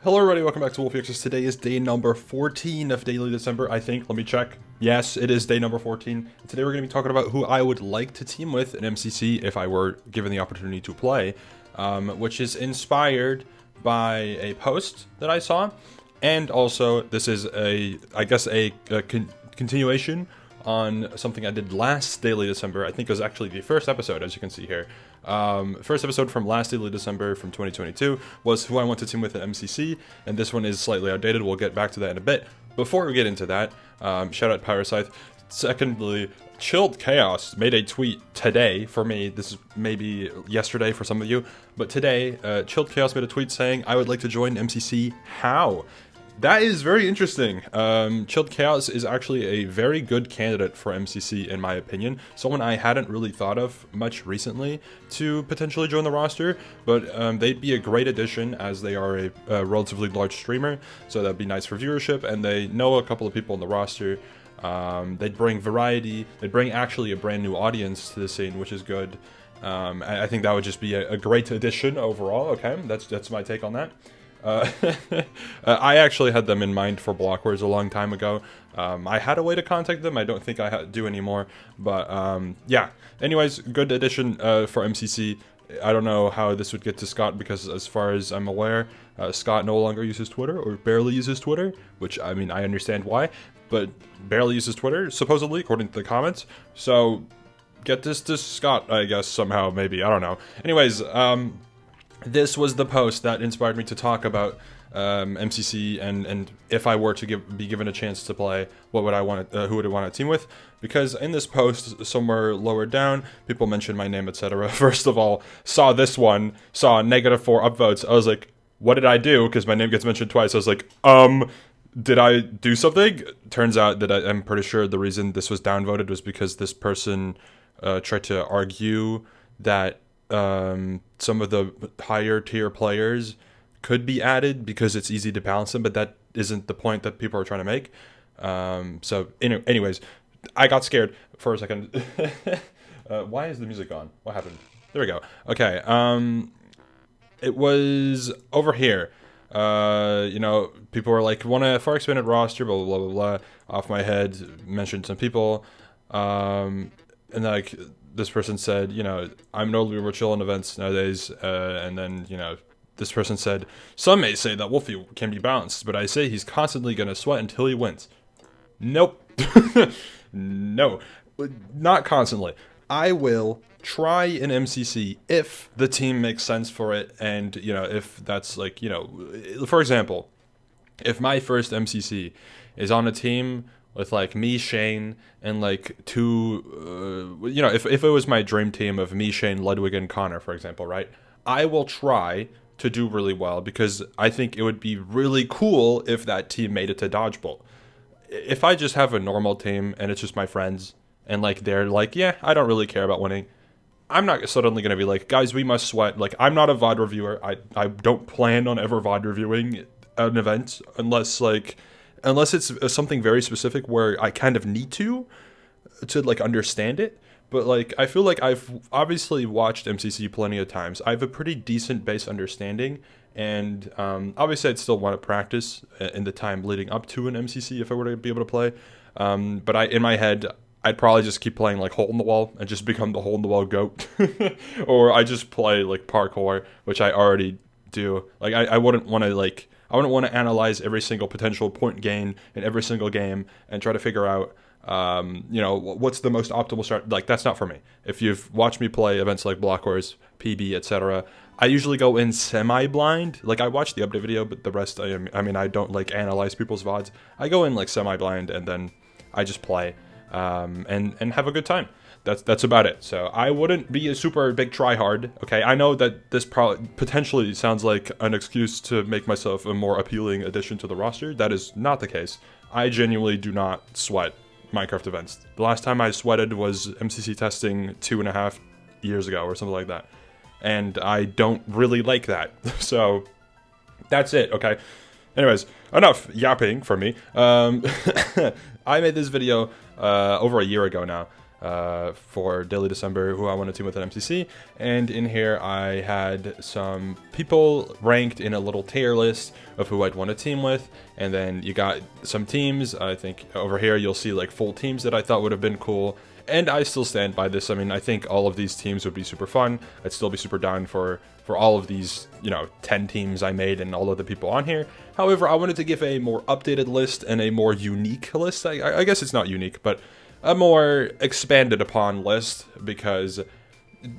Hello everybody, welcome back to Wolfeei. Today is day number 14 of Daily December, I think. Let me check. Yes, it is day number 14. Today we're going to be talking about who I would like to team with in MCC if I were given the opportunity to play, which is inspired by a post that I saw. And also, this is I guess a continuation on something I did last Daily December. I think it was actually the first episode, as you can see here. First episode from last Daily December from 2022 was who I want to team with at MCC, and this one is slightly outdated. We'll get back to that in a bit. Before we get into that, shout out Parasite. Secondly, Chilled Chaos made a tweet today for me. This is maybe yesterday for some of you, but today, Chilled Chaos made a tweet saying, I would like to join MCC. How? That is very interesting. Chilled Chaos is actually a very good candidate for MCC, in my opinion. Someone I hadn't really thought of much recently to potentially join the roster, but they'd be a great addition as they are a relatively large streamer, so that'd be nice for viewership, and they know a couple of people on the roster. They'd bring variety, they'd bring actually a brand new audience to the scene, which is good. I think that would just be a great addition overall, okay? That's my take on that. I actually had them in mind for Block Wars a long time ago. I had a way to contact them. I don't think I do anymore, but yeah. Anyways, good addition for MCC. I don't know how this would get to Scott because, as far as I'm aware, Scott no longer uses Twitter, or barely uses Twitter, which, I mean, I understand why, but barely uses Twitter, supposedly, according to the comments. So get this to Scott, I guess, somehow, maybe. I don't know. Anyways, this was the post that inspired me to talk about MCC and if I were to be given a chance to play, what would I want? Who would I want to team with? Because in this post, somewhere lower down, people mentioned my name, etc. First of all, saw this one, saw -4 upvotes. I was like, what did I do? Because my name gets mentioned twice. I was like, did I do something? Turns out that I'm pretty sure the reason this was downvoted was because this person tried to argue that some of the higher tier players could be added because it's easy to balance them, but that isn't the point that people are trying to make. So anyways, I got scared for a second. Why is the music on? What happened? There we go. Okay. It was over here. You know, people were like, want a far expanded roster, blah, blah, blah, blah, off my head, mentioned some people. And like, this person said, you know, I'm no longer chill on events nowadays, and then, you know, this person said, some may say that Wolfeei can be balanced, but I say he's constantly gonna sweat until he wins. Nope. No, not constantly. I will try an MCC if the team makes sense for it, and, you know, if that's like, you know, for example, if my first MCC is on a team with like me, Shane, and like two, you know, if it was my dream team of me, Shane, Ludwig, and Connor, for example, right? I will try to do really well because I think it would be really cool if that team made it to Dodgeball. If I just have a normal team and it's just my friends and like they're like, yeah, I don't really care about winning, I'm not suddenly going to be like, guys, we must sweat. Like, I'm not a VOD reviewer. I don't plan on ever VOD reviewing an event unless it's something very specific where I kind of need to like understand it. But like, I feel like I've obviously watched MCC plenty of times. I have a pretty decent base understanding, and obviously I'd still want to practice in the time leading up to an MCC if I were to be able to play. But in my head, I'd probably just keep playing like Hole in the Wall and just become the Hole in the Wall GOAT. Or I just play like parkour, which I already do. Like, I wouldn't want to like, I wouldn't want to analyze every single potential point gain in every single game and try to figure out, you know, what's the most optimal strat. Like, that's not for me. If you've watched me play events like Block Wars, PB, etc., I usually go in semi-blind. Like, I watch the update video, but the rest, I mean, I don't like analyze people's VODs. I go in like semi-blind and then I just play and have a good time. That's about it. So I wouldn't be a super big tryhard, okay? I know that this probably potentially sounds like an excuse to make myself a more appealing addition to the roster. That is not the case. I genuinely do not sweat Minecraft events. The last time I sweated was MCC testing 2.5 years ago or something like that. And I don't really like that. So that's it, okay? Anyways, enough yapping from me. I made this video over a year ago now. for Daily December who I want to team with at MCC, and in here I had some people ranked in a little tier list of who I'd want to team with, and then you got some teams. I think over here you'll see like full teams that I thought would have been cool, and I still stand by this. I mean, I think all of these teams would be super fun. I'd still be super down for all of these, 10 teams I made and all of the people on here. However, I wanted to give a more updated list and a more unique list. I guess it's not unique, but a more expanded upon list, because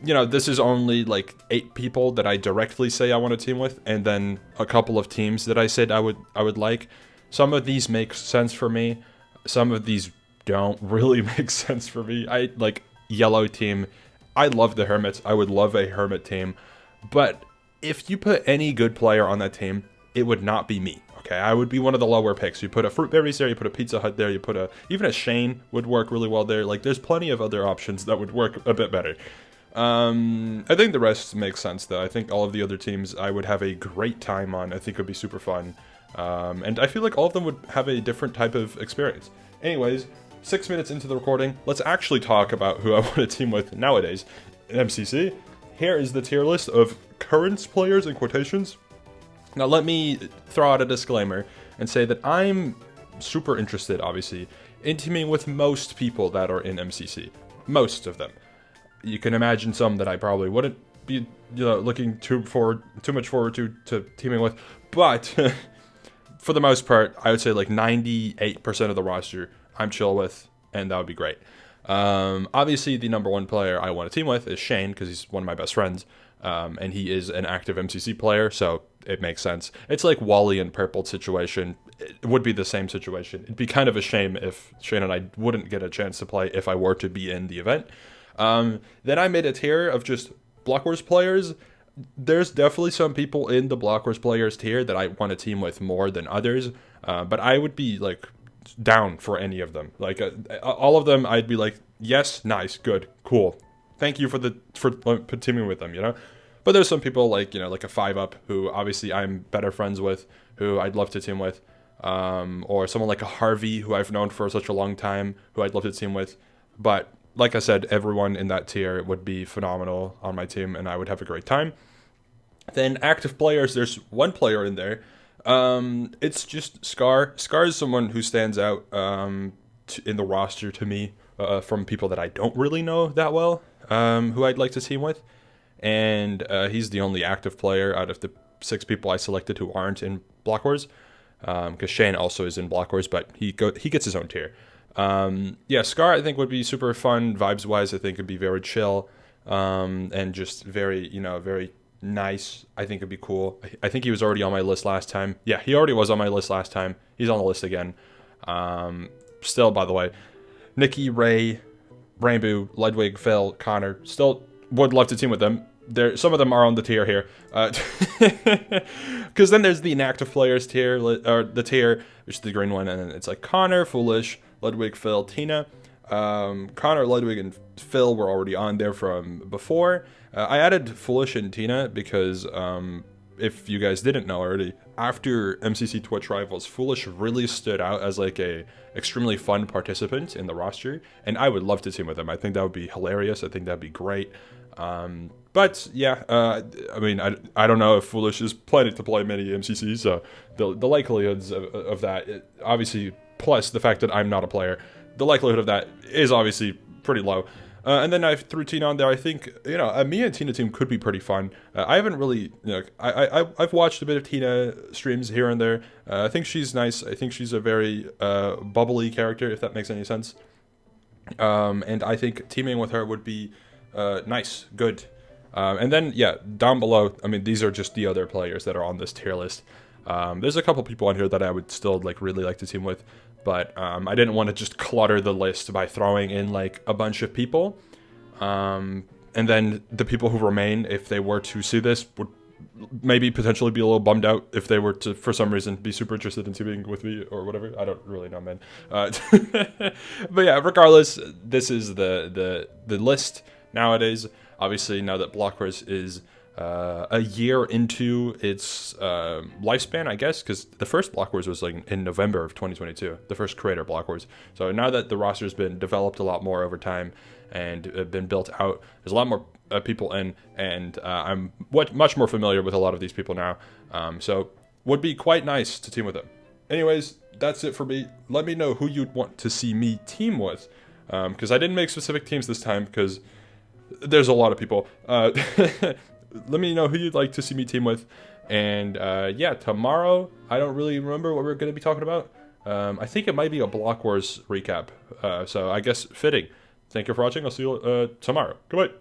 this is only like 8 people that I directly say I want to team with, and then a couple of teams that I said I would like. Some of these make sense for me, some of these don't really make sense for me. I like yellow team. I love the Hermits. I would love a Hermit team, but if you put any good player on that team, it would not be me. Okay, I would be one of the lower picks. You put a Fruit Berries there, you put a Pizza Hut there, you put even a Shane would work really well there. Like, there's plenty of other options that would work a bit better. I think the rest makes sense though. I think all of the other teams I would have a great time on. I think it would be super fun. And I feel like all of them would have a different type of experience. Anyways, 6 minutes into the recording, let's actually talk about who I want to team with nowadays in MCC. Here is the tier list of current players in quotations. Now let me throw out a disclaimer and say that I'm super interested, obviously, in teaming with most people that are in MCC. Most of them. You can imagine some that I probably wouldn't be looking too much forward to teaming with, but for the most part, I would say like 98% of the roster I'm chill with, and that would be great. Obviously, the number one player I want to team with is Shane, because he's one of my best friends, and he is an active MCC player, so it makes sense. It's like Wally and Purple situation. It would be the same situation. It'd be kind of a shame if Shane and I wouldn't get a chance to play if I were to be in the event. Then I made a tier of just Block Wars players. There's definitely some people in the Block Wars players tier that I want to team with more than others, but I would be like down for any of them. Like all of them, I'd be like, yes, nice, good, cool. Thank you for teaming with them, But there's some people like like a 5-up who obviously I'm better friends with, who I'd love to team with, or someone like a Harvey who I've known for such a long time, who I'd love to team with. But like I said, everyone in that tier would be phenomenal on my team, and I would have a great time. Then active players, there's one player in there. It's just Scar. Scar is someone who stands out in the roster to me from people that I don't really know that well, who I'd like to team with. And he's the only active player out of the 6 people I selected who aren't in Block Wars. Because Shane also is in Block Wars, but he gets his own tier. Yeah, Scar I think would be super fun vibes-wise. I think it'd be very chill, and just very, very nice. I think it'd be cool. I think he was already on my list last time. Yeah, he already was on my list last time. He's on the list again. Still, by the way, Nikki, Ray, Rainbow, Ludwig, Phil, Connor, still would love to team with them. Some of them are on the tier here. Because then there's the inactive players tier, or the tier, which is the green one, and then it's like Connor, Foolish, Ludwig, Phil, Tina. Connor, Ludwig, and Phil were already on there from before. I added Foolish and Tina because, if you guys didn't know already, after MCC Twitch Rivals, Foolish really stood out as like a extremely fun participant in the roster, and I would love to team with him. I think that would be hilarious. I think that'd be great. But yeah, I mean, I don't know if Foolish is planning to play many MCCs, so the likelihoods of that, obviously, plus the fact that I'm not a player, the likelihood of that is obviously pretty low. And then I threw Tina on there. I think, a me and Tina team could be pretty fun. I haven't really, I've watched a bit of Tina streams here and there. I think she's nice. I think she's a very bubbly character, if that makes any sense. And I think teaming with her would be nice, good. And then, yeah, down below, I mean, these are just the other players that are on this tier list. There's a couple people on here that I would still really like to team with, but I didn't want to just clutter the list by throwing in like a bunch of people. And then the people who remain, if they were to see this, would maybe potentially be a little bummed out if they were to, for some reason, be super interested in teaming with me or whatever. I don't really know, man. But yeah, regardless, this is the list nowadays. Obviously, now that Block Wars is a year into its lifespan, I guess, because the first Block Wars was like in November of 2022, the first creator Block Wars. So now that the roster's been developed a lot more over time and been built out, there's a lot more people in, and I'm much more familiar with a lot of these people now. So would be quite nice to team with them. Anyways, that's it for me. Let me know who you'd want to see me team with, because I didn't make specific teams this time because there's a lot of people. Let me know who you'd like to see me team with. And yeah, tomorrow, I don't really remember what we're going to be talking about. I think it might be a Block Wars recap. So I guess fitting. Thank you for watching. I'll see you tomorrow. Goodbye.